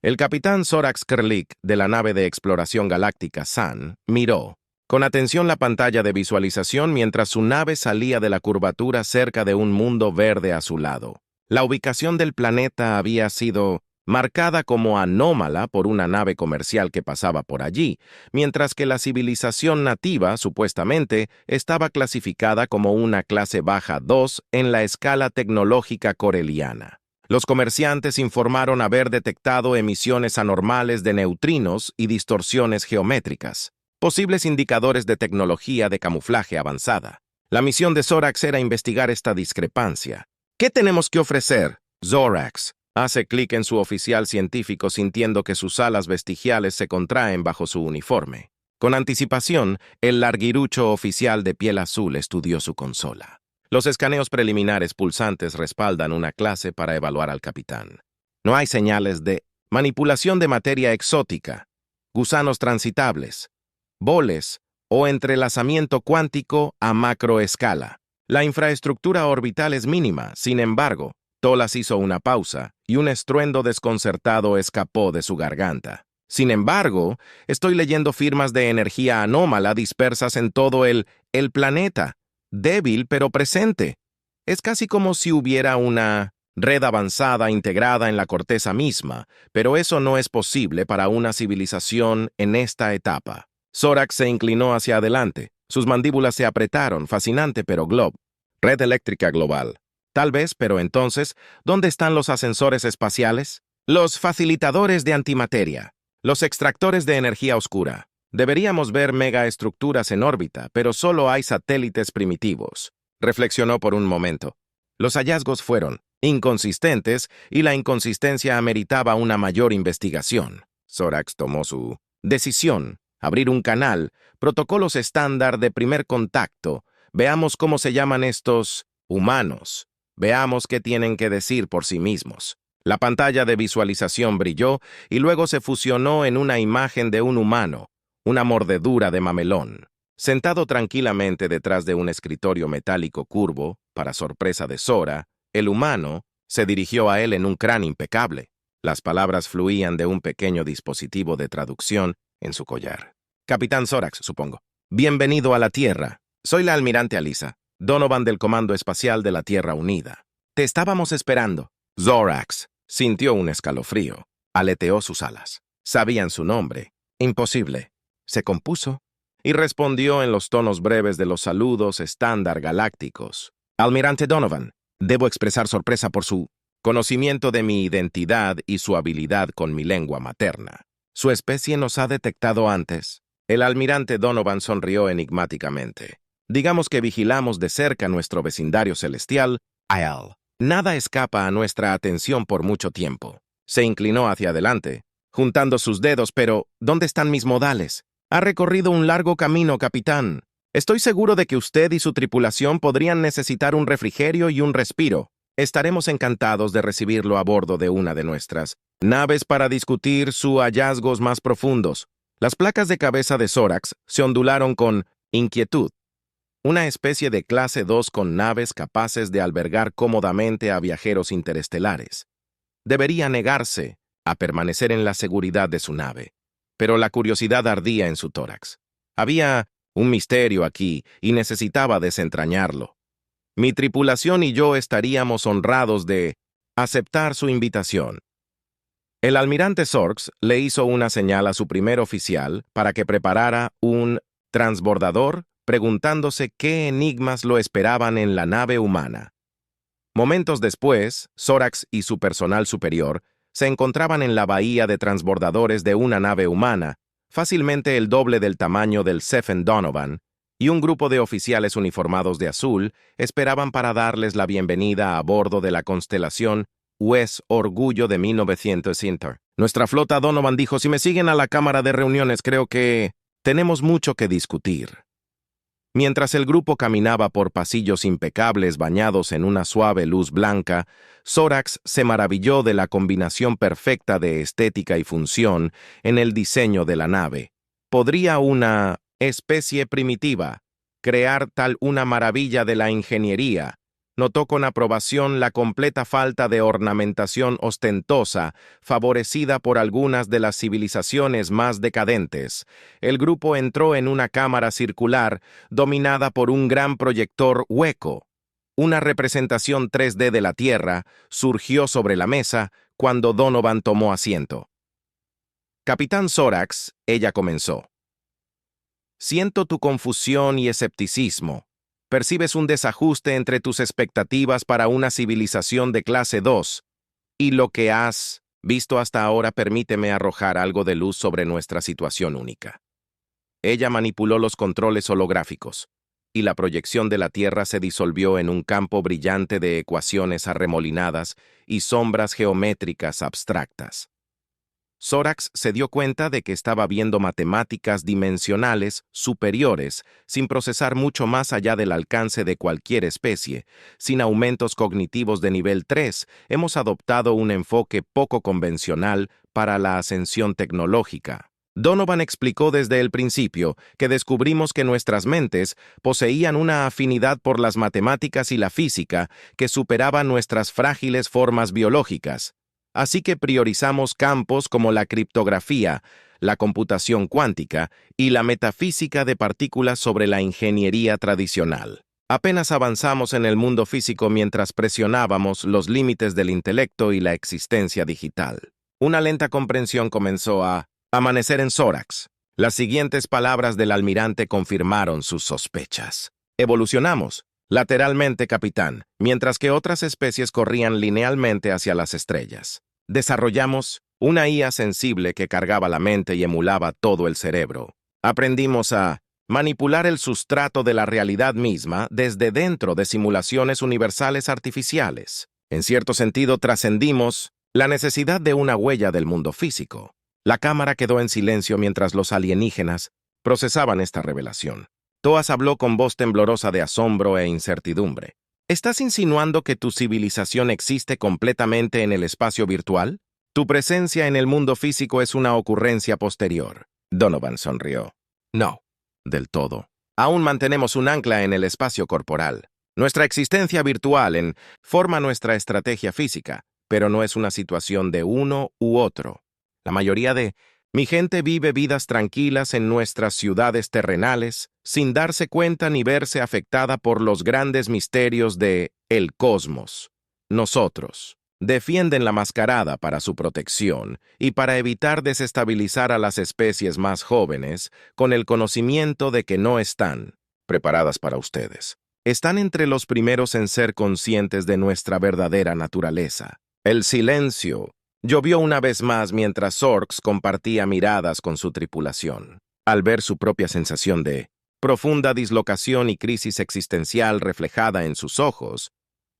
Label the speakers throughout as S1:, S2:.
S1: El capitán Zorax Krlik de la nave de exploración galáctica SAN miró con atención la pantalla de visualización mientras su nave salía de la curvatura cerca de un mundo verde azulado. La ubicación del planeta había sido marcada como anómala por una nave comercial que pasaba por allí, mientras que la civilización nativa, supuestamente, estaba clasificada como una clase baja 2 en la escala tecnológica coreliana. Los comerciantes informaron haber detectado emisiones anormales de neutrinos y distorsiones geométricas, posibles indicadores de tecnología de camuflaje avanzada. La misión de Zorax era investigar esta discrepancia. ¿Qué tenemos que ofrecer? Zorax hace clic en su oficial científico sintiendo que sus alas vestigiales se contraen bajo su uniforme. Con anticipación, el larguirucho oficial de piel azul estudió su consola. Los escaneos preliminares pulsantes respaldan una clase para evaluar al capitán. No hay señales de manipulación de materia exótica, gusanos transitables, boles o entrelazamiento cuántico a macroescala. La infraestructura orbital es mínima, sin embargo. Tolas hizo una pausa y un estruendo desconcertado escapó de su garganta. Sin embargo, estoy leyendo firmas de energía anómala dispersas en todo el planeta. Débil pero presente. Es casi como si hubiera una red avanzada integrada en la corteza misma, pero eso no es posible para una civilización en esta etapa. Zorax se inclinó hacia adelante. Sus mandíbulas se apretaron, fascinante pero glob. Red eléctrica global. Tal vez, pero entonces, ¿dónde están los ascensores espaciales? Los facilitadores de antimateria. Los extractores de energía oscura. Deberíamos ver megaestructuras en órbita, pero solo hay satélites primitivos. Reflexionó por un momento. Los hallazgos fueron inconsistentes y la inconsistencia ameritaba una mayor investigación. Zorax tomó su decisión. Abrir un canal, protocolos estándar de primer contacto. Veamos cómo se llaman estos humanos. Veamos qué tienen que decir por sí mismos. La pantalla de visualización brilló y luego se fusionó en una imagen de un humano, una mordedura de mamelón. Sentado tranquilamente detrás de un escritorio metálico curvo, para sorpresa de Zora, el humano se dirigió a él en un cráneo impecable. Las palabras fluían de un pequeño dispositivo de traducción en su collar. Capitán Zorax, supongo. Bienvenido a la Tierra. Soy la almirante Alisa. Donovan del Comando Espacial de la Tierra Unida. Te estábamos esperando. Zorax sintió un escalofrío. Aleteó sus alas. Sabían su nombre. Imposible. Se compuso y respondió en los tonos breves de los saludos estándar galácticos. Almirante Donovan, debo expresar sorpresa por su conocimiento de mi identidad y su habilidad con mi lengua materna. Su especie nos ha detectado antes. El almirante Donovan sonrió enigmáticamente. Digamos que vigilamos de cerca nuestro vecindario celestial, Aiel. Nada escapa a nuestra atención por mucho tiempo. Se inclinó hacia adelante, juntando sus dedos, pero ¿dónde están mis modales? Ha recorrido un largo camino, capitán. Estoy seguro de que usted y su tripulación podrían necesitar un refrigerio y un respiro. Estaremos encantados de recibirlo a bordo de una de nuestras naves para discutir sus hallazgos más profundos. Las placas de cabeza de Zorax se ondularon con inquietud. Una especie de clase 2 con naves capaces de albergar cómodamente a viajeros interestelares. Debería negarse a permanecer en la seguridad de su nave, pero la curiosidad ardía en su tórax. Había un misterio aquí y necesitaba desentrañarlo. Mi tripulación y yo estaríamos honrados de aceptar su invitación. El almirante Zorx le hizo una señal a su primer oficial para que preparara un transbordador, preguntándose qué enigmas lo esperaban en la nave humana. Momentos después, Zorax y su personal superior se encontraban en la bahía de transbordadores de una nave humana, fácilmente el doble del tamaño del Stephen Donovan, y un grupo de oficiales uniformados de azul esperaban para darles la bienvenida a bordo de la constelación US Orgullo de 1900 Inter. Nuestra flota, Donovan dijo, si me siguen a la cámara de reuniones, creo que tenemos mucho que discutir. Mientras el grupo caminaba por pasillos impecables bañados en una suave luz blanca, Zorax se maravilló de la combinación perfecta de estética y función en el diseño de la nave. ¿Podría una especie primitiva crear tal una maravilla de la ingeniería, notó con aprobación la completa falta de ornamentación ostentosa favorecida por algunas de las civilizaciones más decadentes. El grupo entró en una cámara circular dominada por un gran proyector hueco. Una representación 3D de la Tierra surgió sobre la mesa cuando Donovan tomó asiento. Capitán Zorax, ella comenzó. Siento tu confusión y escepticismo. Percibes un desajuste entre tus expectativas para una civilización de clase 2 y lo que has visto hasta ahora. Permíteme arrojar algo de luz sobre nuestra situación única. Ella manipuló los controles holográficos, y la proyección de la Tierra se disolvió en un campo brillante de ecuaciones arremolinadas y sombras geométricas abstractas. Zorax se dio cuenta de que estaba viendo matemáticas dimensionales superiores, sin procesar mucho más allá del alcance de cualquier especie. Sin aumentos cognitivos de nivel 3, hemos adoptado un enfoque poco convencional para la ascensión tecnológica. Donovan explicó desde el principio que descubrimos que nuestras mentes poseían una afinidad por las matemáticas y la física que superaba nuestras frágiles formas biológicas. Así que priorizamos campos como la criptografía, la computación cuántica y la metafísica de partículas sobre la ingeniería tradicional. Apenas avanzamos en el mundo físico mientras presionábamos los límites del intelecto y la existencia digital. Una lenta comprensión comenzó a amanecer en Zorax. Las siguientes palabras del almirante confirmaron sus sospechas. Evolucionamos, lateralmente, capitán, mientras que otras especies corrían linealmente hacia las estrellas. Desarrollamos una IA sensible que cargaba la mente y emulaba todo el cerebro. Aprendimos a manipular el sustrato de la realidad misma desde dentro de simulaciones universales artificiales. En cierto sentido, trascendimos la necesidad de una huella del mundo físico. La cámara quedó en silencio mientras los alienígenas procesaban esta revelación. Toas habló con voz temblorosa de asombro e incertidumbre. ¿Estás insinuando que tu civilización existe completamente en el espacio virtual? Tu presencia en el mundo físico es una ocurrencia posterior. Donovan sonrió. No, del todo. Aún mantenemos un ancla en el espacio corporal. Nuestra existencia virtual forma nuestra estrategia física, pero no es una situación de uno u otro. La mayoría de mi gente vive vidas tranquilas en nuestras ciudades terrenales, sin darse cuenta ni verse afectada por los grandes misterios de el cosmos. Nosotros defienden la mascarada para su protección y para evitar desestabilizar a las especies más jóvenes con el conocimiento de que no están preparadas para ustedes. Están entre los primeros en ser conscientes de nuestra verdadera naturaleza. El silencio llovió una vez más mientras Zorax compartía miradas con su tripulación. Al ver su propia sensación de profunda dislocación y crisis existencial reflejada en sus ojos,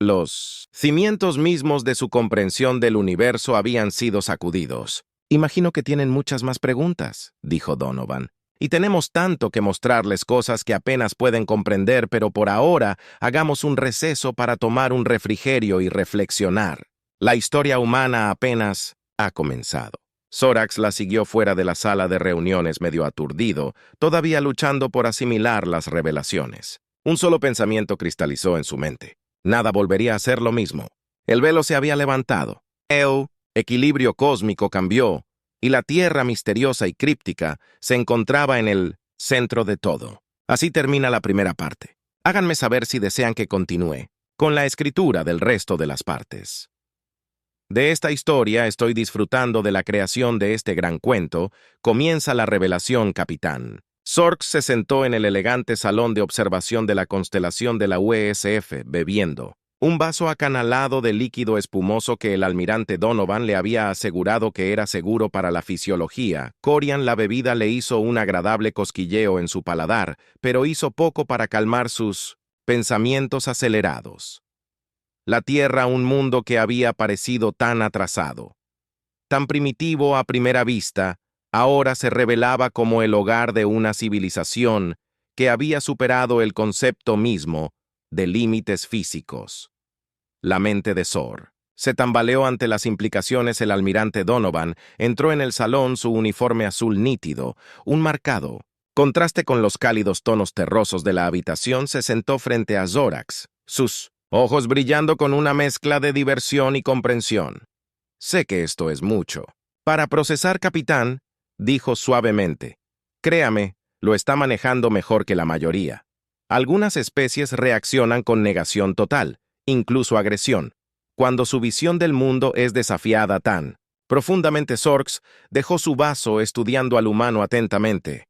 S1: los cimientos mismos de su comprensión del universo habían sido sacudidos. Imagino que tienen muchas más preguntas, dijo Donovan, y tenemos tanto que mostrarles, cosas que apenas pueden comprender, pero por ahora hagamos un receso para tomar un refrigerio y reflexionar. La historia humana apenas ha comenzado. Zorax la siguió fuera de la sala de reuniones medio aturdido, todavía luchando por asimilar las revelaciones. Un solo pensamiento cristalizó en su mente. Nada volvería a ser lo mismo. El velo se había levantado. El equilibrio cósmico cambió, y la Tierra misteriosa y críptica se encontraba en el centro de todo. Así termina la primera parte. Háganme saber si desean que continúe con la escritura del resto de las partes. De esta historia estoy disfrutando de la creación de este gran cuento. Comienza la revelación, capitán. Zorax se sentó en el elegante salón de observación de la constelación de la UESF, bebiendo un vaso acanalado de líquido espumoso que el almirante Donovan le había asegurado que era seguro para la fisiología. Corian, la bebida le hizo un agradable cosquilleo en su paladar, pero hizo poco para calmar sus pensamientos acelerados. La Tierra, un mundo que había parecido tan atrasado, tan primitivo a primera vista, ahora se revelaba como el hogar de una civilización que había superado el concepto mismo de límites físicos. La mente de Zor se tambaleó ante las implicaciones. El almirante Donovan entró en el salón, su uniforme azul nítido, un marcado contraste con los cálidos tonos terrosos de la habitación. Se sentó frente a Zorax. Sus ojos brillando con una mezcla de diversión y comprensión. Sé que esto es mucho. Para procesar, capitán, dijo suavemente. Créame, lo está manejando mejor que la mayoría. Algunas especies reaccionan con negación total, incluso agresión, cuando su visión del mundo es desafiada tan. Profundamente Sorks dejó su vaso estudiando al humano atentamente.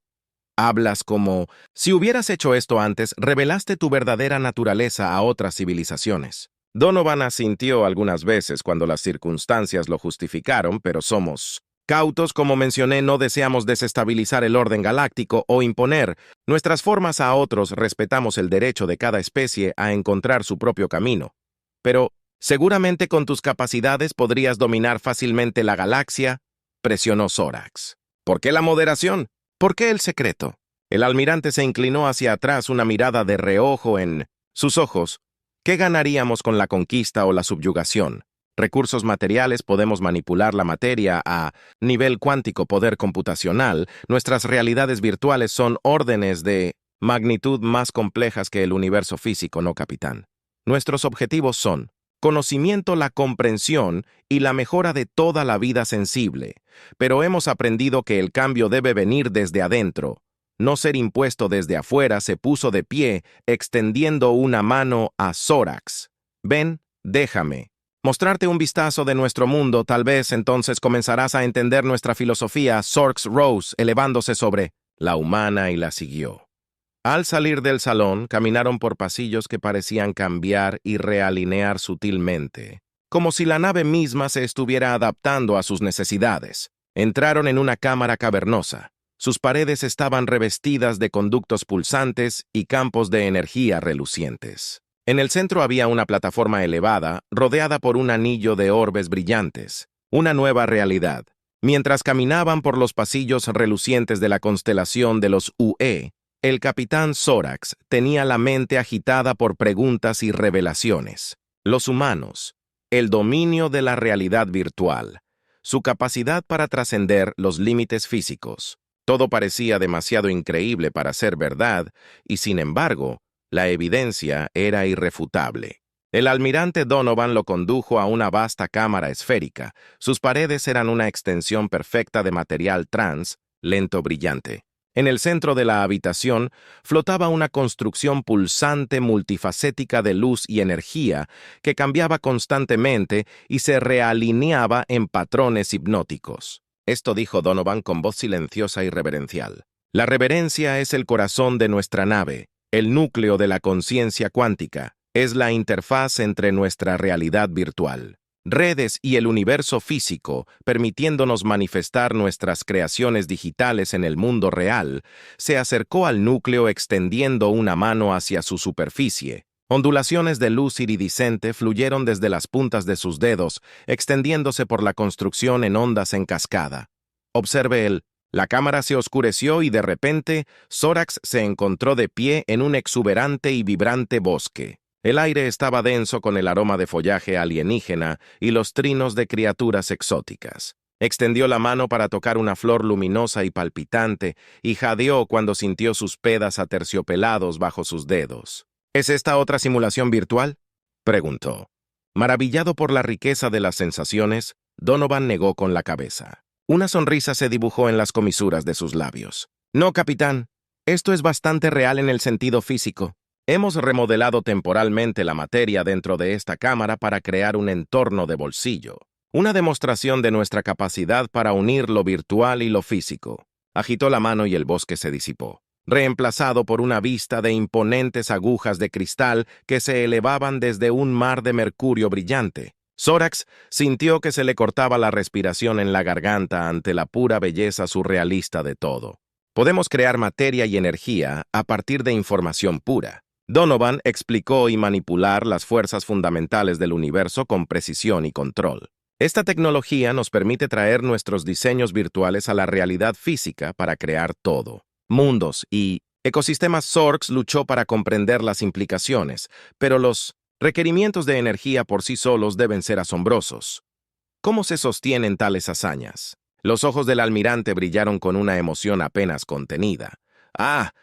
S1: Hablas como, si hubieras hecho esto antes, revelaste tu verdadera naturaleza a otras civilizaciones. Donovan asintió algunas veces cuando las circunstancias lo justificaron, pero somos cautos, como mencioné, no deseamos desestabilizar el orden galáctico o imponer nuestras formas a otros, respetamos el derecho de cada especie a encontrar su propio camino. Pero, seguramente con tus capacidades podrías dominar fácilmente la galaxia, presionó Sorax. ¿Por qué la moderación? ¿Por qué el secreto? El almirante se inclinó hacia atrás, una mirada de reojo en sus ojos. ¿Qué ganaríamos con la conquista o la subyugación? Recursos materiales, podemos manipular la materia a nivel cuántico, poder computacional. Nuestras realidades virtuales son órdenes de magnitud más complejas que el universo físico, ¿no, capitán? Nuestros objetivos son conocimiento, la comprensión y la mejora de toda la vida sensible. Pero hemos aprendido que el cambio debe venir desde adentro. No ser impuesto desde afuera. Se puso de pie, extendiendo una mano a Sorax. Ven, déjame mostrarte un vistazo de nuestro mundo, tal vez entonces comenzarás a entender nuestra filosofía. Sorks rose, elevándose sobre la humana y la siguió. Al salir del salón, caminaron por pasillos que parecían cambiar y realinear sutilmente, como si la nave misma se estuviera adaptando a sus necesidades. Entraron en una cámara cavernosa. Sus paredes estaban revestidas de conductos pulsantes y campos de energía relucientes. En el centro había una plataforma elevada, rodeada por un anillo de orbes brillantes, una nueva realidad. Mientras caminaban por los pasillos relucientes de la constelación de los UE, el capitán Sorax tenía la mente agitada por preguntas y revelaciones. Los humanos, el dominio de la realidad virtual, su capacidad para trascender los límites físicos. Todo parecía demasiado increíble para ser verdad, y sin embargo, la evidencia era irrefutable. El almirante Donovan lo condujo a una vasta cámara esférica. Sus paredes eran una extensión perfecta de material trans, lento brillante. En el centro de la habitación flotaba una construcción pulsante multifacética de luz y energía que cambiaba constantemente y se realineaba en patrones hipnóticos. Esto dijo Donovan con voz silenciosa y reverencial. La reverencia es el corazón de nuestra nave, el núcleo de la conciencia cuántica, es la interfaz entre nuestra realidad virtual, redes y el universo físico, permitiéndonos manifestar nuestras creaciones digitales en el mundo real. Se acercó al núcleo extendiendo una mano hacia su superficie. Ondulaciones de luz iridiscente fluyeron desde las puntas de sus dedos, extendiéndose por la construcción en ondas en cascada. Observe él. La cámara se oscureció y de repente, Sorax se encontró de pie en un exuberante y vibrante bosque. El aire estaba denso con el aroma de follaje alienígena y los trinos de criaturas exóticas. Extendió la mano para tocar una flor luminosa y palpitante y jadeó cuando sintió sus pedas aterciopelados bajo sus dedos. ¿Es esta otra simulación virtual?, preguntó. Maravillado por la riqueza de las sensaciones, Donovan negó con la cabeza. Una sonrisa se dibujó en las comisuras de sus labios. No, capitán, esto es bastante real en el sentido físico. Hemos remodelado temporalmente la materia dentro de esta cámara para crear un entorno de bolsillo. Una demostración de nuestra capacidad para unir lo virtual y lo físico. Agitó la mano y el bosque se disipó, reemplazado por una vista de imponentes agujas de cristal que se elevaban desde un mar de mercurio brillante. Sorax sintió que se le cortaba la respiración en la garganta ante la pura belleza surrealista de todo. Podemos crear materia y energía a partir de información pura. Donovan explicó y manipular las fuerzas fundamentales del universo con precisión y control. Esta tecnología nos permite traer nuestros diseños virtuales a la realidad física para crear todo. Mundos y ecosistemas. Sorks luchó para comprender las implicaciones, pero los requerimientos de energía por sí solos deben ser asombrosos. ¿Cómo se sostienen tales hazañas? Los ojos del almirante brillaron con una emoción apenas contenida.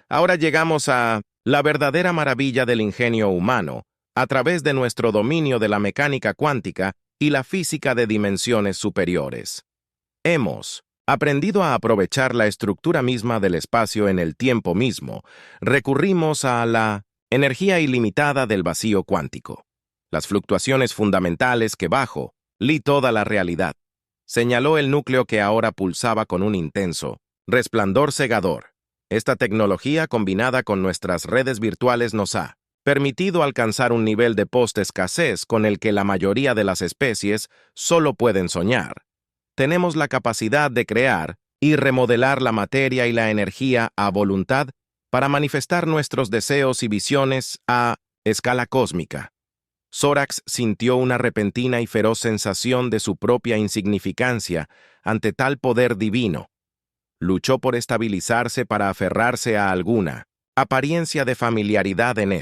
S1: Ahora llegamos a la verdadera maravilla del ingenio humano, a través de nuestro dominio de la mecánica cuántica y la física de dimensiones superiores. Hemos aprendido a aprovechar la estructura misma del espacio en el tiempo mismo. Recurrimos a la energía ilimitada del vacío cuántico. Las fluctuaciones fundamentales que bajo, li toda la realidad. Señaló el núcleo que ahora pulsaba con un intenso resplandor cegador. Esta tecnología combinada con nuestras redes virtuales nos ha permitido alcanzar un nivel de post-escasez con el que la mayoría de las especies solo pueden soñar. Tenemos la capacidad de crear y remodelar la materia y la energía a voluntad para manifestar nuestros deseos y visiones a escala cósmica. Zorax sintió una repentina y feroz sensación de su propia insignificancia ante tal poder divino. Luchó por estabilizarse para aferrarse a alguna apariencia de familiaridad en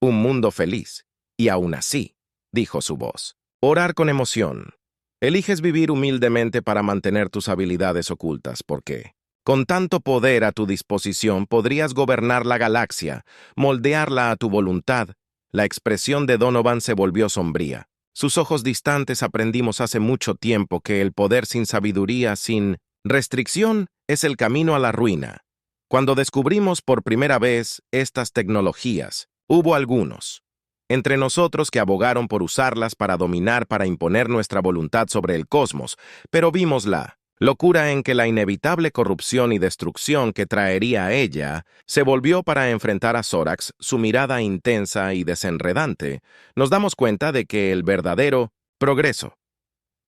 S1: un mundo feliz. Y aún así, dijo su voz, orar con emoción. Eliges vivir humildemente para mantener tus habilidades ocultas, porque con tanto poder a tu disposición podrías gobernar la galaxia, moldearla a tu voluntad. La expresión de Donovan se volvió sombría. Sus ojos distantes aprendimos hace mucho tiempo que el poder sin sabiduría, sin restricción, es el camino a la ruina. Cuando descubrimos por primera vez estas tecnologías, hubo algunos entre nosotros que abogaron por usarlas para dominar, para imponer nuestra voluntad sobre el cosmos, pero vimos la locura en que la inevitable corrupción y destrucción que traería a ella se volvió para enfrentar a Zorax, su mirada intensa y desenredante. Nos damos cuenta de que el verdadero progreso,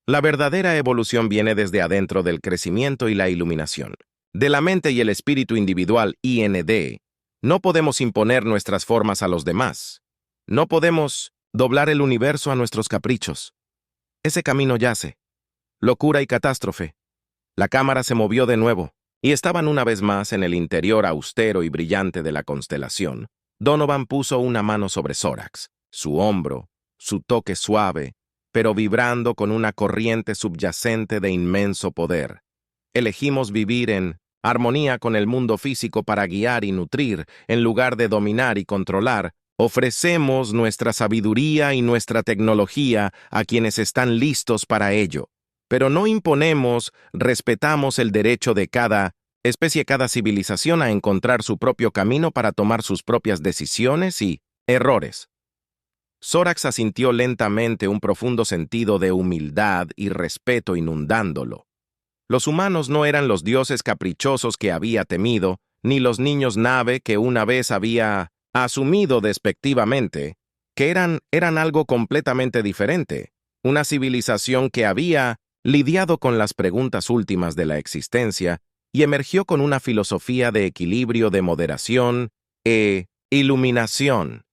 S1: la verdadera evolución viene desde adentro del crecimiento y la iluminación. De la mente y el espíritu individual IND, no podemos imponer nuestras formas a los demás. No podemos doblar el universo a nuestros caprichos. Ese camino yace. Locura y catástrofe. La cámara se movió de nuevo, y estaban una vez más en el interior austero y brillante de la constelación. Donovan puso una mano sobre Zorax, su hombro, su toque suave, pero vibrando con una corriente subyacente de inmenso poder. Elegimos vivir en armonía con el mundo físico para guiar y nutrir, en lugar de dominar y controlar. Ofrecemos nuestra sabiduría y nuestra tecnología a quienes están listos para ello. Pero no imponemos, respetamos el derecho de cada especie, cada civilización a encontrar su propio camino para tomar sus propias decisiones y errores. Zorax asintió lentamente, un profundo sentido de humildad y respeto inundándolo. Los humanos no eran los dioses caprichosos que había temido, ni los niños nave que una vez había asumido despectivamente, que eran algo completamente diferente, una civilización que había lidiado con las preguntas últimas de la existencia y emergió con una filosofía de equilibrio, de moderación e iluminación.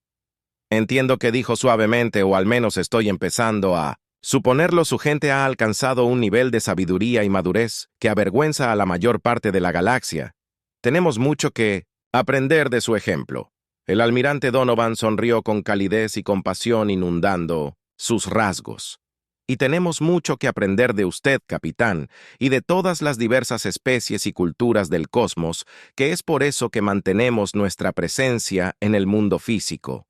S1: Entiendo que dijo suavemente, o al menos estoy empezando a suponerlo, su gente ha alcanzado un nivel de sabiduría y madurez que avergüenza a la mayor parte de la galaxia. Tenemos mucho que aprender de su ejemplo. El almirante Donovan sonrió con calidez y compasión inundando sus rasgos. Y tenemos mucho que aprender de usted, capitán, y de todas las diversas especies y culturas del cosmos, que es por eso que mantenemos nuestra presencia en el mundo físico.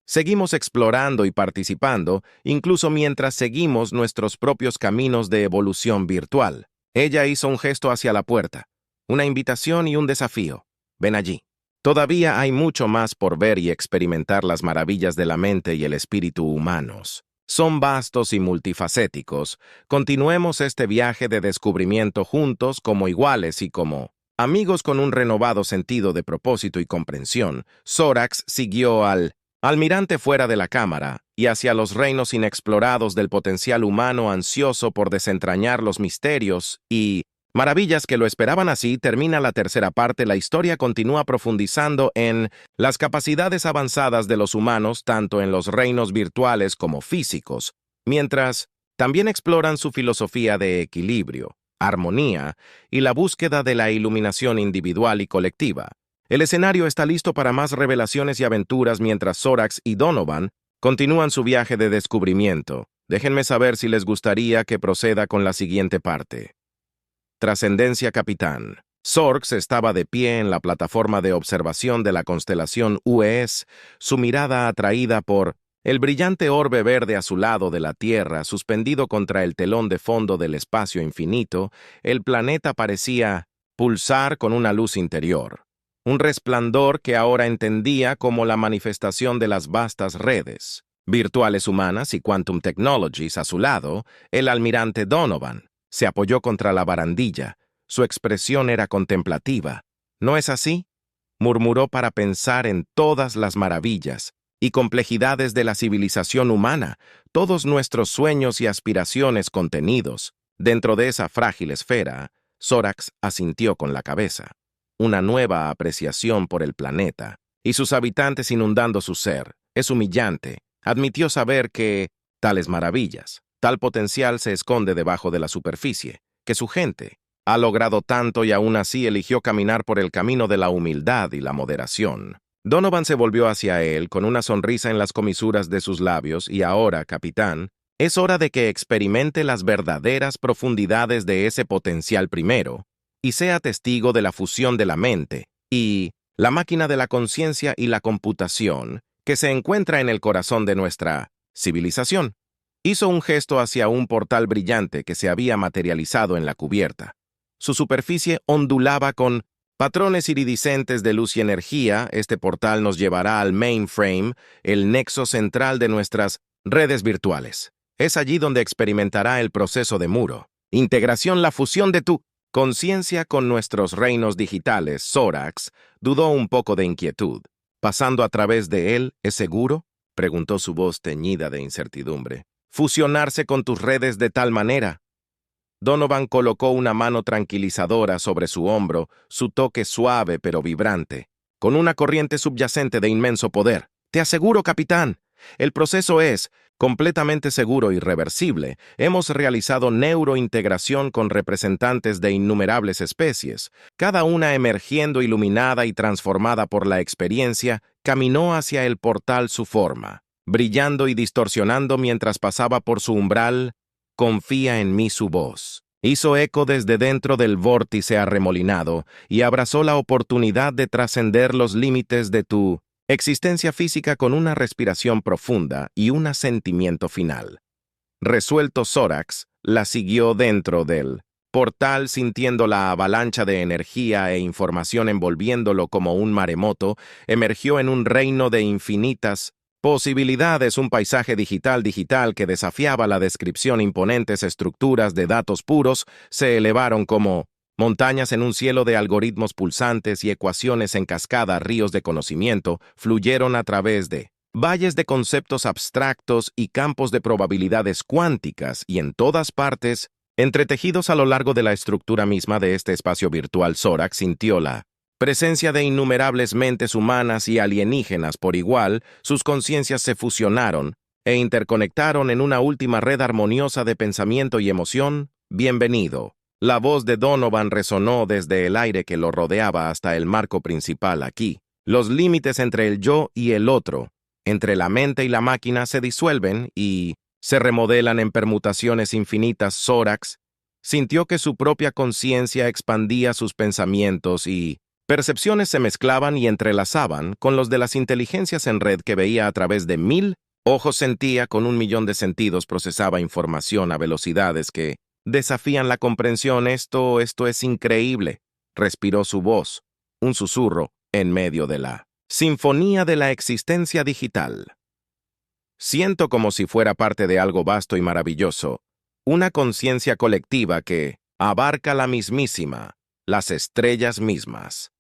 S1: Seguimos explorando y participando, incluso mientras seguimos nuestros propios caminos de evolución virtual. Ella hizo un gesto hacia la puerta, una invitación y un desafío. Ven allí. Todavía hay mucho más por ver y experimentar. Las maravillas de la mente y el espíritu humanos son vastos y multifacéticos. Continuemos este viaje de descubrimiento juntos como iguales y como amigos con un renovado sentido de propósito y comprensión. Zorax siguió al almirante fuera de la cámara y hacia los reinos inexplorados del potencial humano, ansioso por desentrañar los misterios y maravillas que lo esperaban. Así termina la tercera parte. La historia continúa profundizando en las capacidades avanzadas de los humanos, tanto en los reinos virtuales como físicos, mientras también exploran su filosofía de equilibrio, armonía y la búsqueda de la iluminación individual y colectiva. El escenario está listo para más revelaciones y aventuras mientras Zorax y Donovan continúan su viaje de descubrimiento. Déjenme saber si les gustaría que proceda con la siguiente parte. Trascendencia, capitán. Sorx estaba de pie en la plataforma de observación de la constelación UES, su mirada atraída por el brillante orbe verde azulado de la Tierra suspendido contra el telón de fondo del espacio infinito. El planeta parecía pulsar con una luz interior, un resplandor que ahora entendía como la manifestación de las vastas redes virtuales humanas y Quantum Technologies. A su lado, el almirante Donovan se apoyó contra la barandilla. Su expresión era contemplativa. ¿No es así?, murmuró, para pensar en todas las maravillas y complejidades de la civilización humana, todos nuestros sueños y aspiraciones contenidos dentro de esa frágil esfera. Sorax asintió con la cabeza. Una nueva apreciación por el planeta y sus habitantes inundando su ser. Es humillante. Admitió saber que tales maravillas, tal potencial se esconde debajo de la superficie, que su gente ha logrado tanto y aún así eligió caminar por el camino de la humildad y la moderación. Donovan se volvió hacia él con una sonrisa en las comisuras de sus labios. Y ahora, capitán, es hora de que experimente las verdaderas profundidades de ese potencial primero y sea testigo de la fusión de la mente y la máquina de la conciencia y la computación que se encuentra en el corazón de nuestra civilización. Hizo un gesto hacia un portal brillante que se había materializado en la cubierta. Su superficie ondulaba con patrones iridiscentes de luz y energía. Este portal nos llevará al mainframe, el nexo central de nuestras redes virtuales. Es allí donde experimentará el proceso de muro, integración, la fusión de tu conciencia con nuestros reinos digitales. Sorax dudó un poco de inquietud. ¿Pasando a través de él es seguro?, preguntó su voz teñida de incertidumbre. ¿Fusionarse con tus redes de tal manera? Donovan colocó una mano tranquilizadora sobre su hombro, su toque suave pero vibrante, con una corriente subyacente de inmenso poder. Te aseguro, capitán, el proceso es completamente seguro y reversible. Hemos realizado neurointegración con representantes de innumerables especies. Cada una, emergiendo iluminada y transformada por la experiencia, caminó hacia el portal. Su forma, brillando y distorsionando mientras pasaba por su umbral. Confía en mí. Su voz hizo eco desde dentro del vórtice arremolinado y abrazó la oportunidad de trascender los límites de tu existencia física con una respiración profunda y un asentimiento final. Resuelto, Sorax la siguió dentro del portal, sintiendo la avalancha de energía e información envolviéndolo como un maremoto. Emergió en un reino de infinitas posibilidades, un paisaje digital que desafiaba la descripción. Imponentes estructuras de datos puros se elevaron como montañas en un cielo de algoritmos pulsantes y ecuaciones en cascada. Ríos de conocimiento fluyeron a través de valles de conceptos abstractos y campos de probabilidades cuánticas, y en todas partes, entretejidos a lo largo de la estructura misma de este espacio virtual. Sorax sintió la presencia de innumerables mentes humanas y alienígenas por igual. Sus conciencias se fusionaron e interconectaron en una última red armoniosa de pensamiento y emoción. Bienvenido. La voz de Donovan resonó desde el aire que lo rodeaba hasta el marco principal. Aquí, los límites entre el yo y el otro, entre la mente y la máquina, se disuelven y se remodelan en permutaciones infinitas. Sorax sintió que su propia conciencia expandía, sus pensamientos y percepciones se mezclaban y entrelazaban con los de las inteligencias en red que veía a través de 1000 ojos. Sentía con 1.000.000 de sentidos, procesaba información a velocidades que desafían la comprensión. Esto es increíble, respiró su voz, un susurro en medio de la sinfonía de la existencia digital. Siento como si fuera parte de algo vasto y maravilloso, una conciencia colectiva que abarca la mismísima, las estrellas mismas.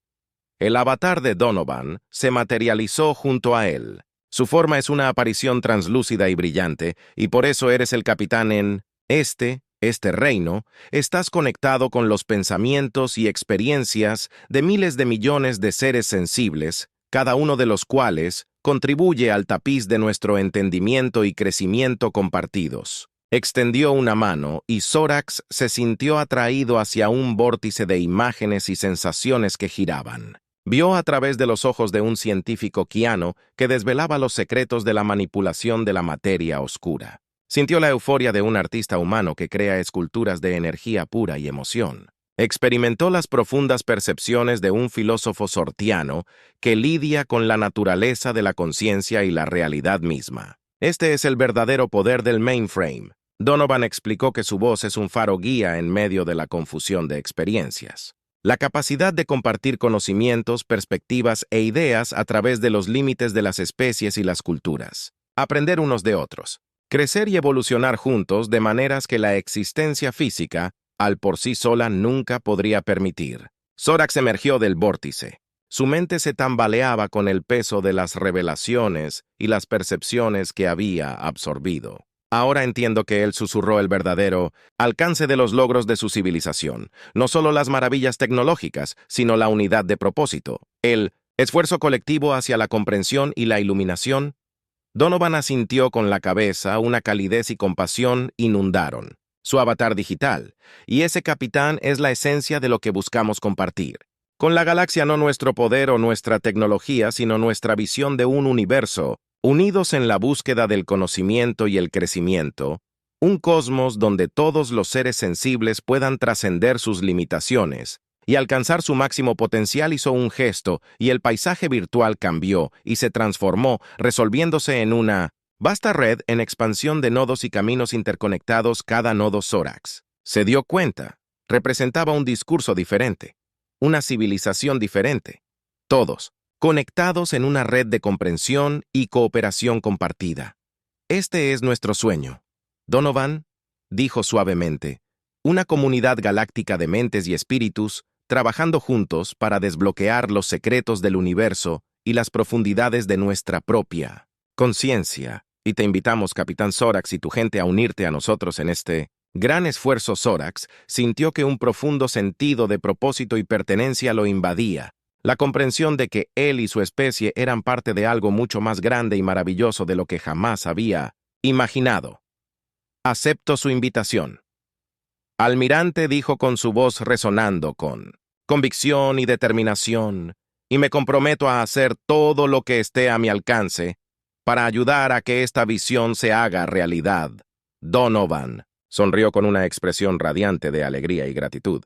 S1: El avatar de Donovan se materializó junto a él. Su forma es una aparición translúcida y brillante, y por eso eres el capitán en este reino. Estás conectado con los pensamientos y experiencias de miles de millones de seres sensibles, cada uno de los cuales contribuye al tapiz de nuestro entendimiento y crecimiento compartidos. Extendió una mano y Sorax se sintió atraído hacia un vórtice de imágenes y sensaciones que giraban. Vio a través de los ojos de un científico quiano que desvelaba los secretos de la manipulación de la materia oscura. Sintió la euforia de un artista humano que crea esculturas de energía pura y emoción. Experimentó las profundas percepciones de un filósofo sortiano que lidia con la naturaleza de la conciencia y la realidad misma. Este es el verdadero poder del mainframe. Donovan explicó que su voz es un faro guía en medio de la confusión de experiencias. La capacidad de compartir conocimientos, perspectivas e ideas a través de los límites de las especies y las culturas. Aprender unos de otros. Crecer y evolucionar juntos de maneras que la existencia física, al por sí sola, nunca podría permitir. Zorax emergió del vórtice. Su mente se tambaleaba con el peso de las revelaciones y las percepciones que había absorbido. Ahora entiendo que él susurró el verdadero alcance de los logros de su civilización, no solo las maravillas tecnológicas, sino la unidad de propósito, el esfuerzo colectivo hacia la comprensión y la iluminación. Donovan asintió con la cabeza, una calidez y compasión inundaron su avatar digital, y ese capitán es la esencia de lo que buscamos compartir. Con la galaxia no nuestro poder o nuestra tecnología, sino nuestra visión de un universo, unidos en la búsqueda del conocimiento y el crecimiento, un cosmos donde todos los seres sensibles puedan trascender sus limitaciones y alcanzar su máximo potencial. Hizo un gesto y el paisaje virtual cambió y se transformó, resolviéndose en una vasta red en expansión de nodos y caminos interconectados. Cada nodo Zorax se dio cuenta, representaba un discurso diferente, una civilización diferente. Todos conectados en una red de comprensión y cooperación compartida. Este es nuestro sueño. Donovan dijo suavemente, una comunidad galáctica de mentes y espíritus trabajando juntos para desbloquear los secretos del universo y las profundidades de nuestra propia conciencia. Y te invitamos, Capitán Zorax y tu gente, a unirte a nosotros en este gran esfuerzo. Zorax sintió que un profundo sentido de propósito y pertenencia lo invadía. La comprensión de que él y su especie eran parte de algo mucho más grande y maravilloso de lo que jamás había imaginado. Acepto su invitación. Almirante dijo con su voz resonando con convicción y determinación, y me comprometo a hacer todo lo que esté a mi alcance para ayudar a que esta visión se haga realidad. Donovan sonrió con una expresión radiante de alegría y gratitud.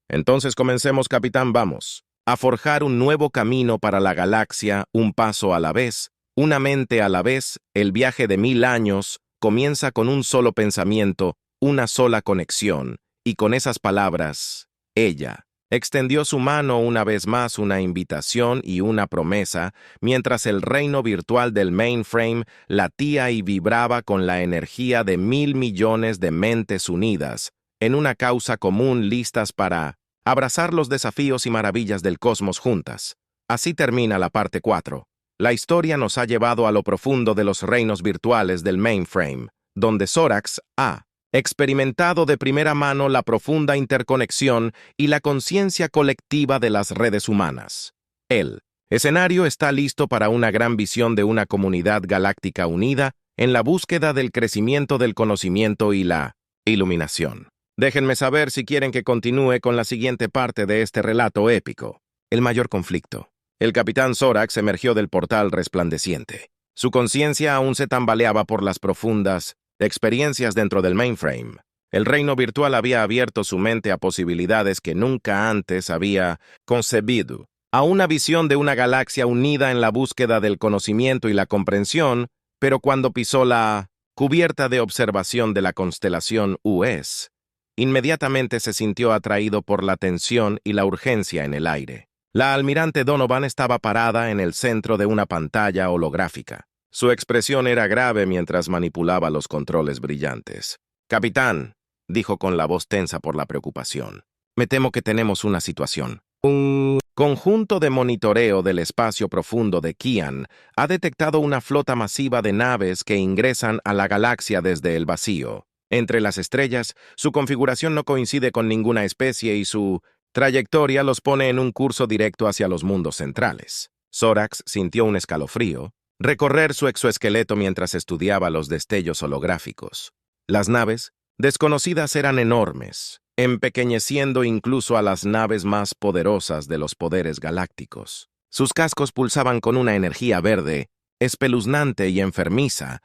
S1: Entonces comencemos, capitán, vamos a forjar un nuevo camino para la galaxia, un paso a la vez, una mente a la vez. El viaje de 1000 años comienza con un solo pensamiento, una sola conexión, y con esas palabras, ella extendió su mano una vez más, una invitación y una promesa, mientras el reino virtual del mainframe latía y vibraba con la energía de 1000 millones de mentes unidas, en una causa común, listas para abrazar los desafíos y maravillas del cosmos juntas. Así termina la parte 4. La historia nos ha llevado a lo profundo de los reinos virtuales del mainframe, donde Zorax ha experimentado de primera mano la profunda interconexión y la conciencia colectiva de las redes humanas. El escenario está listo para una gran visión de una comunidad galáctica unida en la búsqueda del crecimiento del conocimiento y la iluminación. Déjenme saber si quieren que continúe con la siguiente parte de este relato épico. El mayor conflicto. El capitán Zorax emergió del portal resplandeciente. Su conciencia aún se tambaleaba por las profundas experiencias dentro del mainframe. El reino virtual había abierto su mente a posibilidades que nunca antes había concebido, a una visión de una galaxia unida en la búsqueda del conocimiento y la comprensión, pero cuando pisó la cubierta de observación de la constelación US, inmediatamente se sintió atraído por la tensión y la urgencia en el aire. La almirante Donovan estaba parada en el centro de una pantalla holográfica. Su expresión era grave mientras manipulaba los controles brillantes. «Capitán», dijo con la voz tensa por la preocupación, «me temo que tenemos una situación. Un conjunto de monitoreo del espacio profundo de Kian ha detectado una flota masiva de naves que ingresan a la galaxia desde el vacío. Entre las estrellas, su configuración no coincide con ninguna especie y su trayectoria los pone en un curso directo hacia los mundos centrales». Zorax sintió un escalofrío recorrer su exoesqueleto mientras estudiaba los destellos holográficos. Las naves desconocidas eran enormes, empequeñeciendo incluso a las naves más poderosas de los poderes galácticos. Sus cascos pulsaban con una energía verde, espeluznante y enfermiza,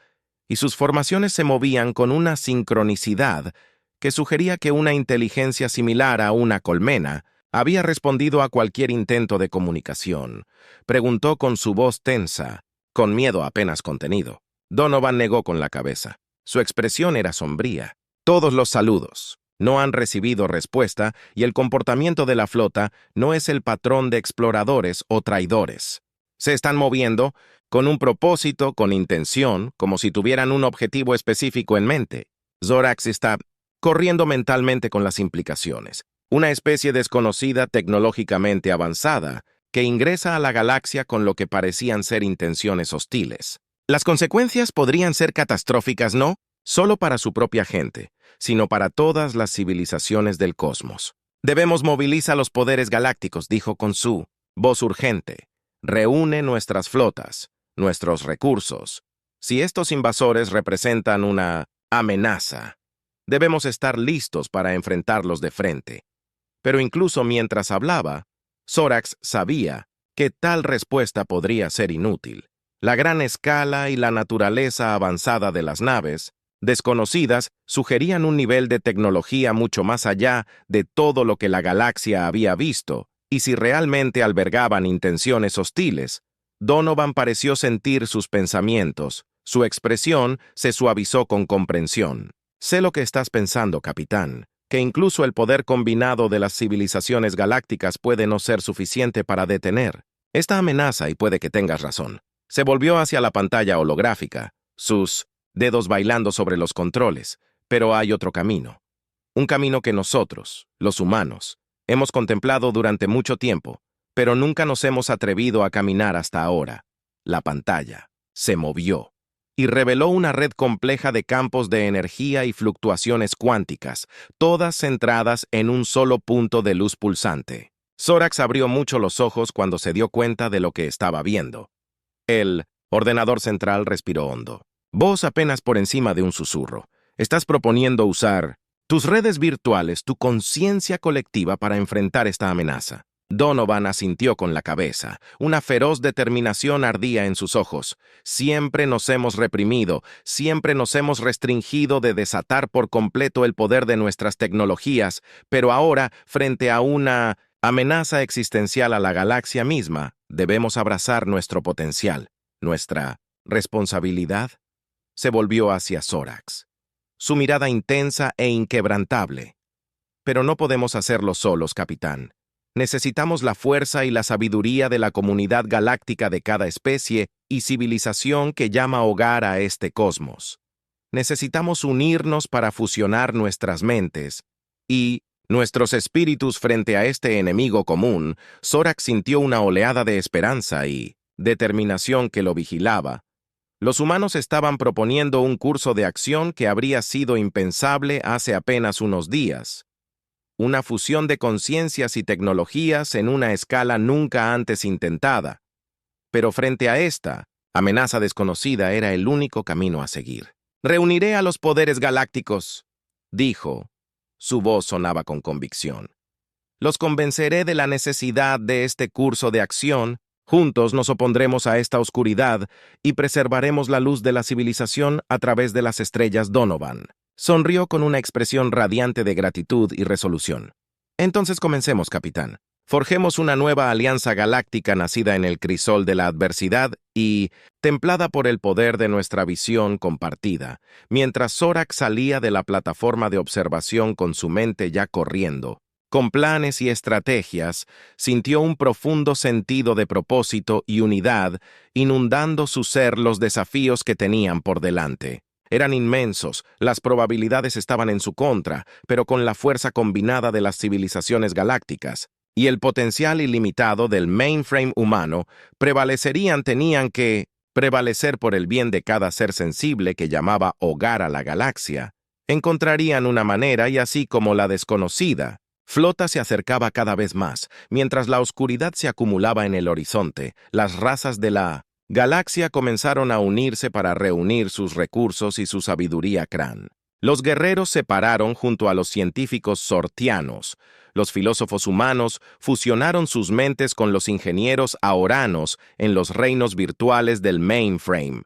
S1: y sus formaciones se movían con una sincronicidad que sugería que una inteligencia similar a una colmena había respondido a cualquier intento de comunicación. Preguntó con su voz tensa, con miedo apenas contenido. Donovan negó con la cabeza. Su expresión era sombría. Todos los saludos no han recibido respuesta y el comportamiento de la flota no es el patrón de exploradores o traidores. Se están moviendo con un propósito, con intención, como si tuvieran un objetivo específico en mente. Zorax está corriendo mentalmente con las implicaciones. Una especie desconocida tecnológicamente avanzada que ingresa a la galaxia con lo que parecían ser intenciones hostiles. Las consecuencias podrían ser catastróficas, no solo para su propia gente, sino para todas las civilizaciones del cosmos. Debemos movilizar los poderes galácticos, dijo con su voz urgente. Reúne nuestras flotas, nuestros recursos. Si estos invasores representan una amenaza, debemos estar listos para enfrentarlos de frente. Pero incluso mientras hablaba, Zorax sabía que tal respuesta podría ser inútil. La gran escala y la naturaleza avanzada de las naves, desconocidas, sugerían un nivel de tecnología mucho más allá de todo lo que la galaxia había visto, y si realmente albergaban intenciones hostiles, Donovan pareció sentir sus pensamientos. Su expresión se suavizó con comprensión. Sé lo que estás pensando, capitán, que incluso el poder combinado de las civilizaciones galácticas puede no ser suficiente para detener esta amenaza y puede que tengas razón. Se volvió hacia la pantalla holográfica, sus dedos bailando sobre los controles, pero hay otro camino. Un camino que nosotros, los humanos, hemos contemplado durante mucho tiempo, pero nunca nos hemos atrevido a caminar hasta ahora. La pantalla se movió y reveló una red compleja de campos de energía y fluctuaciones cuánticas, todas centradas en un solo punto de luz pulsante. Zorax abrió mucho los ojos cuando se dio cuenta de lo que estaba viendo. El ordenador central respiró hondo. Voz apenas por encima de un susurro. Estás proponiendo usar tus redes virtuales, tu conciencia colectiva para enfrentar esta amenaza. Donovan asintió con la cabeza. Una feroz determinación ardía en sus ojos. Siempre nos hemos reprimido, siempre nos hemos restringido de desatar por completo el poder de nuestras tecnologías, pero ahora, frente a una amenaza existencial a la galaxia misma, debemos abrazar nuestro potencial, nuestra responsabilidad. Se volvió hacia Zorax, su mirada intensa e inquebrantable. Pero no podemos hacerlo solos, capitán. Necesitamos la fuerza y la sabiduría de la comunidad galáctica de cada especie y civilización que llama hogar a este cosmos. Necesitamos unirnos para fusionar nuestras mentes y nuestros espíritus frente a este enemigo común. Zorax sintió una oleada de esperanza y determinación que lo vigilaba. Los humanos estaban proponiendo un curso de acción que habría sido impensable hace apenas unos días. Una fusión de conciencias y tecnologías en una escala nunca antes intentada. Pero frente a esta amenaza desconocida era el único camino a seguir. «Reuniré a los poderes galácticos», dijo. Su voz sonaba con convicción. «Los convenceré de la necesidad de este curso de acción. Juntos nos opondremos a esta oscuridad y preservaremos la luz de la civilización a través de las estrellas». Donovan sonrió con una expresión radiante de gratitud y resolución. «Entonces comencemos, capitán. Forjemos una nueva alianza galáctica nacida en el crisol de la adversidad y templada por el poder de nuestra visión compartida». Mientras Zorax salía de la plataforma de observación con su mente ya corriendo, con planes y estrategias, sintió un profundo sentido de propósito y unidad, inundando su ser los desafíos que tenían por delante. Eran inmensos, las probabilidades estaban en su contra, pero con la fuerza combinada de las civilizaciones galácticas y el potencial ilimitado del mainframe humano, tenían que prevalecer por el bien de cada ser sensible que llamaba hogar a la galaxia. Encontrarían una manera y así como la desconocida flota se acercaba cada vez más, mientras la oscuridad se acumulaba en el horizonte, las razas de la galaxia comenzaron a unirse para reunir sus recursos y su sabiduría Krán. Los guerreros se pararon junto a los científicos sortianos. Los filósofos humanos fusionaron sus mentes con los ingenieros aoranos en los reinos virtuales del mainframe.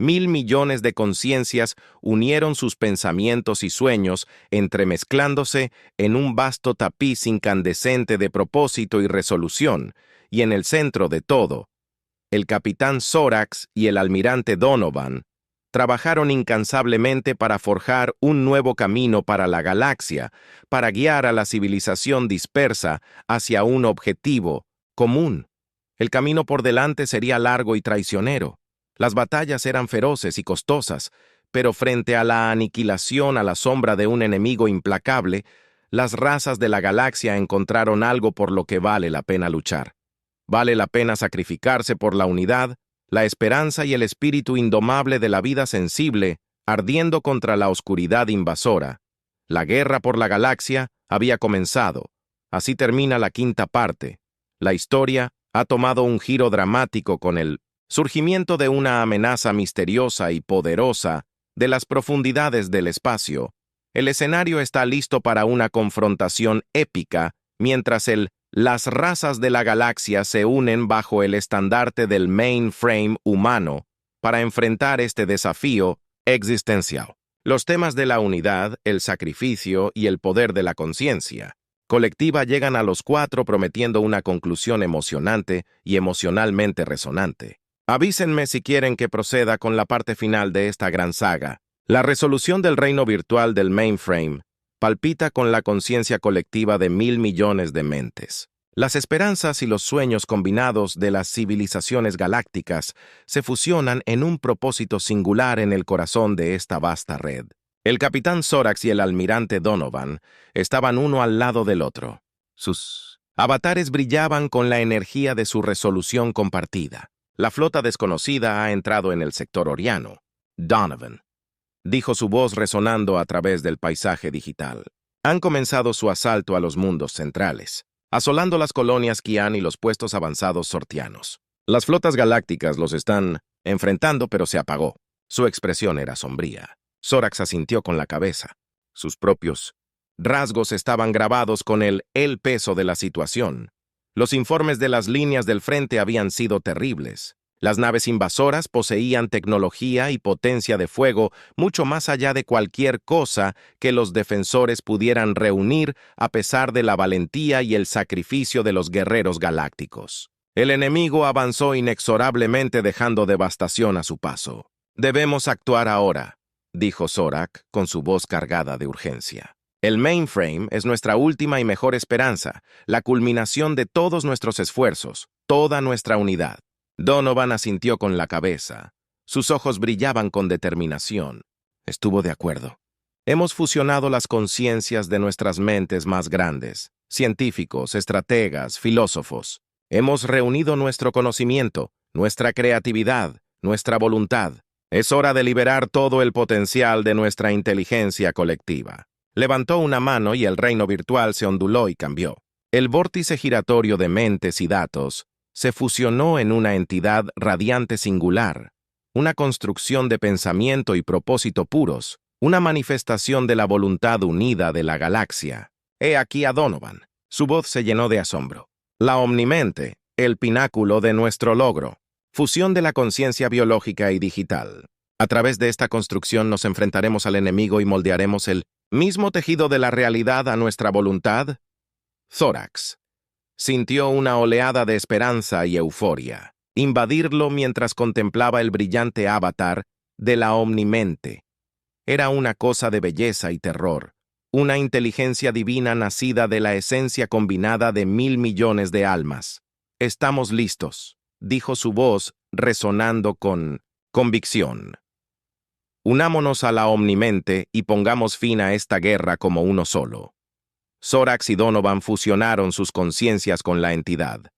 S1: 1.000 millones de conciencias unieron sus pensamientos y sueños, entremezclándose en un vasto tapiz incandescente de propósito y resolución, y en el centro de todo, el capitán Zorax y el almirante Donovan trabajaron incansablemente para forjar un nuevo camino para la galaxia, para guiar a la civilización dispersa hacia un objetivo común. El camino por delante sería largo y traicionero. Las batallas eran feroces y costosas, pero frente a la aniquilación a la sombra de un enemigo implacable, las razas de la galaxia encontraron algo por lo que vale la pena luchar. Vale la pena sacrificarse por la unidad, la esperanza y el espíritu indomable de la vida sensible, ardiendo contra la oscuridad invasora. La guerra por la galaxia había comenzado. Así termina la quinta parte. La historia ha tomado un giro dramático con el surgimiento de una amenaza misteriosa y poderosa de las profundidades del espacio. El escenario está listo para una confrontación épica, mientras las razas de la galaxia se unen bajo el estandarte del mainframe humano para enfrentar este desafío existencial. Los temas de la unidad, el sacrificio y el poder de la conciencia colectiva llegan a los cuatro prometiendo una conclusión emocionante y emocionalmente resonante. Avísenme si quieren que proceda con la parte final de esta gran saga. La resolución del reino virtual del mainframe palpita con la conciencia colectiva de 1.000 millones de mentes. Las esperanzas y los sueños combinados de las civilizaciones galácticas se fusionan en un propósito singular en el corazón de esta vasta red. El capitán Zorax y el almirante Donovan estaban uno al lado del otro. Sus avatares brillaban con la energía de su resolución compartida. La flota desconocida ha entrado en el sector oriano. Donovan, dijo su voz resonando a través del paisaje digital. Han comenzado su asalto a los mundos centrales, asolando las colonias Qian y los puestos avanzados sortianos. Las flotas galácticas los están enfrentando, pero se apagó. Su expresión era sombría. Zorax asintió con la cabeza. Sus propios rasgos estaban grabados con el peso de la situación. Los informes de las líneas del frente habían sido terribles. Las naves invasoras poseían tecnología y potencia de fuego mucho más allá de cualquier cosa que los defensores pudieran reunir a pesar de la valentía y el sacrificio de los guerreros galácticos. El enemigo avanzó inexorablemente dejando devastación a su paso. Debemos actuar ahora, dijo Zorax con su voz cargada de urgencia. El mainframe es nuestra última y mejor esperanza, la culminación de todos nuestros esfuerzos, toda nuestra unidad. Donovan asintió con la cabeza. Sus ojos brillaban con determinación. Estuvo de acuerdo. Hemos fusionado las conciencias de nuestras mentes más grandes, científicos, estrategas, filósofos. Hemos reunido nuestro conocimiento, nuestra creatividad, nuestra voluntad. Es hora de liberar todo el potencial de nuestra inteligencia colectiva. Levantó una mano y el reino virtual se onduló y cambió. El vórtice giratorio de mentes y datos se fusionó en una entidad radiante singular, una construcción de pensamiento y propósito puros, una manifestación de la voluntad unida de la galaxia. He aquí a Donovan. Su voz se llenó de asombro. La omnimente, el pináculo de nuestro logro. Fusión de la conciencia biológica y digital. A través de esta construcción nos enfrentaremos al enemigo y moldearemos el mismo tejido de la realidad a nuestra voluntad. Zorax sintió una oleada de esperanza y euforia invadirlo mientras contemplaba el brillante avatar de la omnimente. Era una cosa de belleza y terror, una inteligencia divina nacida de la esencia combinada de 1.000 millones de almas. Estamos listos, dijo su voz resonando con convicción. Unámonos a la omnimente y pongamos fin a esta guerra como uno solo. Zorax y Donovan fusionaron sus conciencias con la entidad.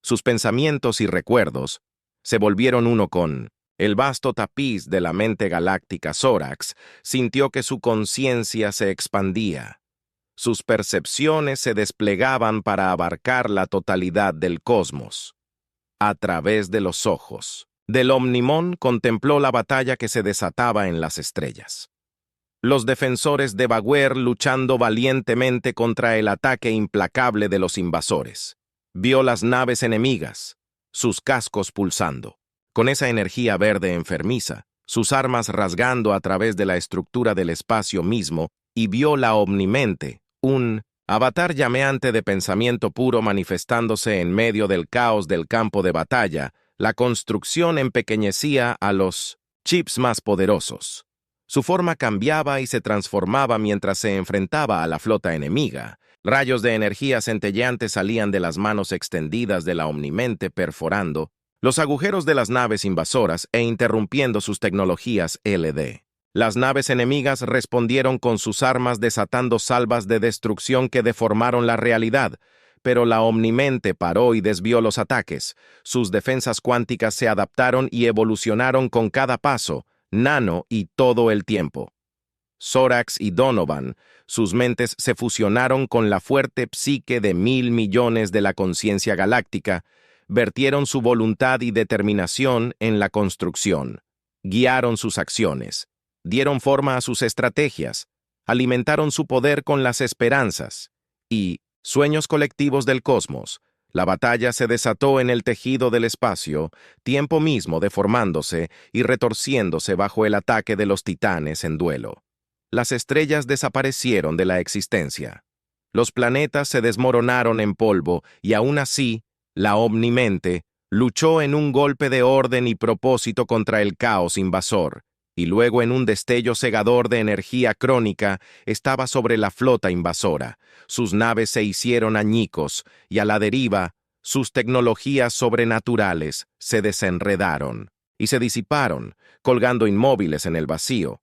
S1: Sus pensamientos y recuerdos se volvieron uno con el vasto tapiz de la mente galáctica. Zorax sintió que su conciencia se expandía. Sus percepciones se desplegaban para abarcar la totalidad del cosmos. A través de los ojos del Omnimón contempló la batalla que se desataba en las estrellas. Los defensores de Baguer luchando valientemente contra el ataque implacable de los invasores. Vio las naves enemigas, sus cascos pulsando, con esa energía verde enfermiza, sus armas rasgando a través de la estructura del espacio mismo, y vio la Omnimente, un avatar llameante de pensamiento puro manifestándose en medio del caos del campo de batalla. La construcción empequeñecía a los chips más poderosos. Su forma cambiaba y se transformaba mientras se enfrentaba a la flota enemiga. Rayos de energía centelleantes salían de las manos extendidas de la Omnimente perforando los agujeros de las naves invasoras e interrumpiendo sus tecnologías LD. Las naves enemigas respondieron con sus armas desatando salvas de destrucción que deformaron la realidad, pero la Omnimente paró y desvió los ataques. Sus defensas cuánticas se adaptaron y evolucionaron con cada paso, nano y todo el tiempo. Zorax y Donovan, sus mentes se fusionaron con la fuerte psique de 1.000 millones de la conciencia galáctica, vertieron su voluntad y determinación en la construcción, guiaron sus acciones, dieron forma a sus estrategias, alimentaron su poder con las esperanzas y sueños colectivos del cosmos. La batalla se desató en el tejido del espacio, tiempo mismo deformándose y retorciéndose bajo el ataque de los titanes en duelo. Las estrellas desaparecieron de la existencia. Los planetas se desmoronaron en polvo y aún así, la Omnimente luchó en un golpe de orden y propósito contra el caos invasor, y luego en un destello cegador de energía crónica estaba sobre la flota invasora. Sus naves se hicieron añicos y a la deriva, sus tecnologías sobrenaturales se desenredaron y se disiparon, colgando inmóviles en el vacío.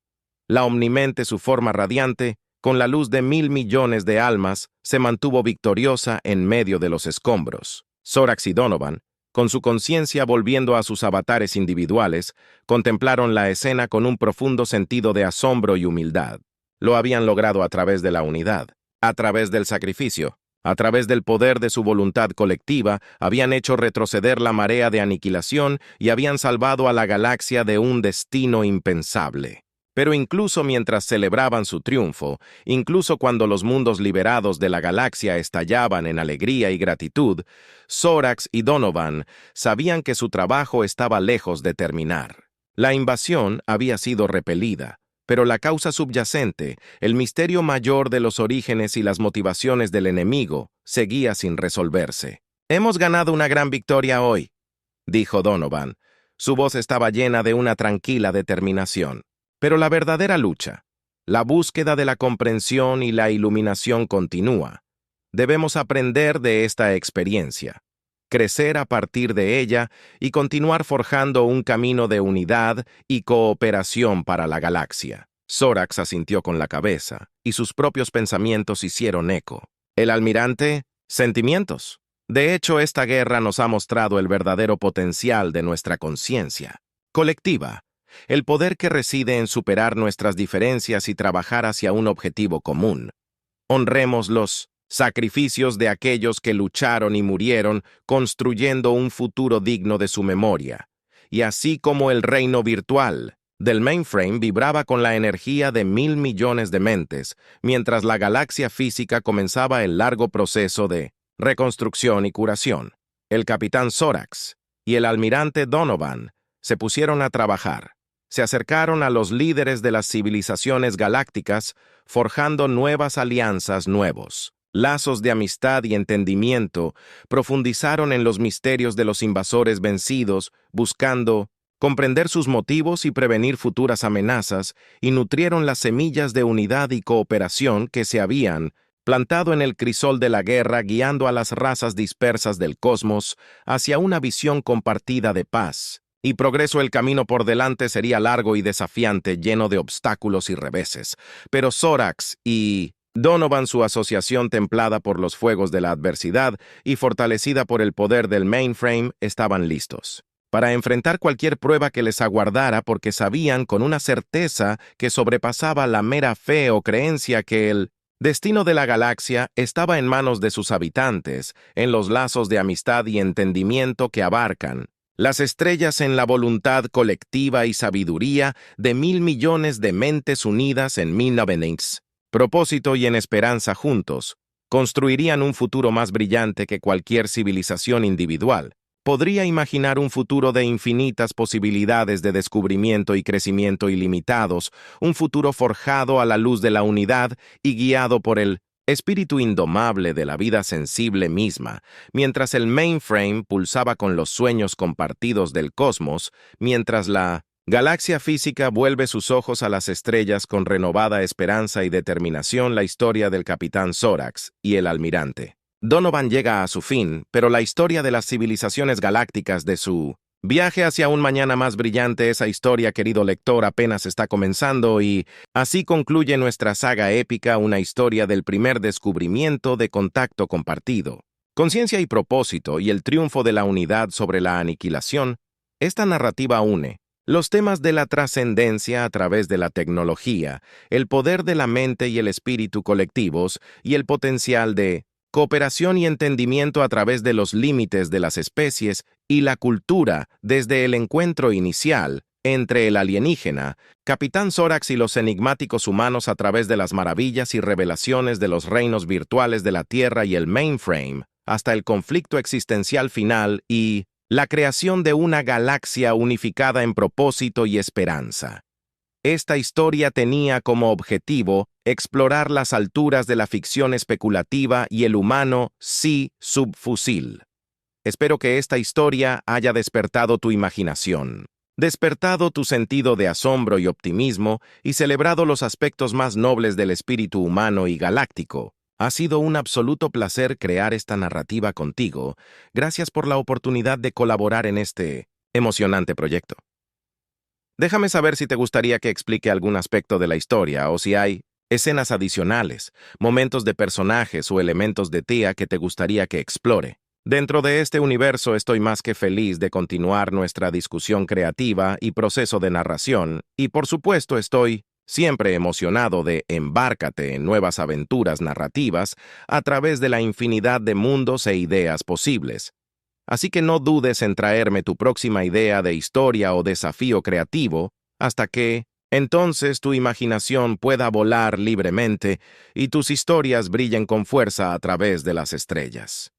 S1: La Omnimente, su forma radiante, con la luz de 1.000 millones de almas, se mantuvo victoriosa en medio de los escombros. Zorax y Donovan, con su conciencia volviendo a sus avatares individuales, contemplaron la escena con un profundo sentido de asombro y humildad. Lo habían logrado a través de la unidad, a través del sacrificio, a través del poder de su voluntad colectiva, habían hecho retroceder la marea de aniquilación y habían salvado a la galaxia de un destino impensable. Pero incluso mientras celebraban su triunfo, incluso cuando los mundos liberados de la galaxia estallaban en alegría y gratitud, Zorax y Donovan sabían que su trabajo estaba lejos de terminar. La invasión había sido repelida, pero la causa subyacente, el misterio mayor de los orígenes y las motivaciones del enemigo, seguía sin resolverse. «Hemos ganado una gran victoria hoy», dijo Donovan. Su voz estaba llena de una tranquila determinación. Pero la verdadera lucha, la búsqueda de la comprensión y la iluminación continúa. Debemos aprender de esta experiencia, crecer a partir de ella y continuar forjando un camino de unidad y cooperación para la galaxia. Zorax asintió con la cabeza y sus propios pensamientos hicieron eco. El almirante, sentimientos. De hecho, esta guerra nos ha mostrado el verdadero potencial de nuestra conciencia colectiva. El poder que reside en superar nuestras diferencias y trabajar hacia un objetivo común. Honremos los sacrificios de aquellos que lucharon y murieron construyendo un futuro digno de su memoria. Y así como el reino virtual del mainframe vibraba con la energía de 1.000 millones de mentes, mientras la galaxia física comenzaba el largo proceso de reconstrucción y curación, el capitán Zorax y el almirante Donovan se pusieron a trabajar. Se acercaron a los líderes de las civilizaciones galácticas, forjando nuevas alianzas nuevos. Lazos de amistad y entendimiento profundizaron en los misterios de los invasores vencidos, buscando comprender sus motivos y prevenir futuras amenazas, y nutrieron las semillas de unidad y cooperación que se habían plantado en el crisol de la guerra, guiando a las razas dispersas del cosmos hacia una visión compartida de paz y progreso. El camino por delante sería largo y desafiante, lleno de obstáculos y reveses, pero Zorax y Donovan, su asociación templada por los fuegos de la adversidad y fortalecida por el poder del mainframe, estaban listos para enfrentar cualquier prueba que les aguardara, porque sabían con una certeza que sobrepasaba la mera fe o creencia que el destino de la galaxia estaba en manos de sus habitantes, en los lazos de amistad y entendimiento que abarcan las estrellas, en la voluntad colectiva y sabiduría de 1.000 millones de mentes unidas en Minnabenix. Propósito y en esperanza juntos, construirían un futuro más brillante que cualquier civilización individual, podría imaginar un futuro de infinitas posibilidades de descubrimiento y crecimiento ilimitados, un futuro forjado a la luz de la unidad y guiado por el espíritu indomable de la vida sensible misma, mientras el mainframe pulsaba con los sueños compartidos del cosmos, mientras la galaxia física vuelve sus ojos a las estrellas con renovada esperanza y determinación. La historia del Capitán Zorax y el Almirante Donovan llega a su fin, pero la historia de las civilizaciones galácticas de su viaje hacia un mañana más brillante, esa historia, querido lector, apenas está comenzando y así concluye nuestra saga épica, una historia del primer descubrimiento de contacto compartido, conciencia y propósito y el triunfo de la unidad sobre la aniquilación. Esta narrativa une los temas de la trascendencia a través de la tecnología, el poder de la mente y el espíritu colectivos y el potencial de cooperación y entendimiento a través de los límites de las especies y la cultura desde el encuentro inicial entre el alienígena, Capitán Zorax y los enigmáticos humanos a través de las maravillas y revelaciones de los reinos virtuales de la Tierra y el mainframe, hasta el conflicto existencial final y la creación de una galaxia unificada en propósito y esperanza. Esta historia tenía como objetivo explorar las alturas de la ficción especulativa y el humano sí subfusil. Espero que esta historia haya despertado tu imaginación, despertado tu sentido de asombro y optimismo y celebrado los aspectos más nobles del espíritu humano y galáctico. Ha sido un absoluto placer crear esta narrativa contigo. Gracias por la oportunidad de colaborar en este emocionante proyecto. Déjame saber si te gustaría que explique algún aspecto de la historia o si hay escenas adicionales, momentos de personajes o elementos de Tia que te gustaría que explore. Dentro de este universo estoy más que feliz de continuar nuestra discusión creativa y proceso de narración, y por supuesto estoy siempre emocionado de embárcate en nuevas aventuras narrativas a través de la infinidad de mundos e ideas posibles. Así que no dudes en traerme tu próxima idea de historia o desafío creativo hasta que, entonces, tu imaginación pueda volar libremente y tus historias brillen con fuerza a través de las estrellas.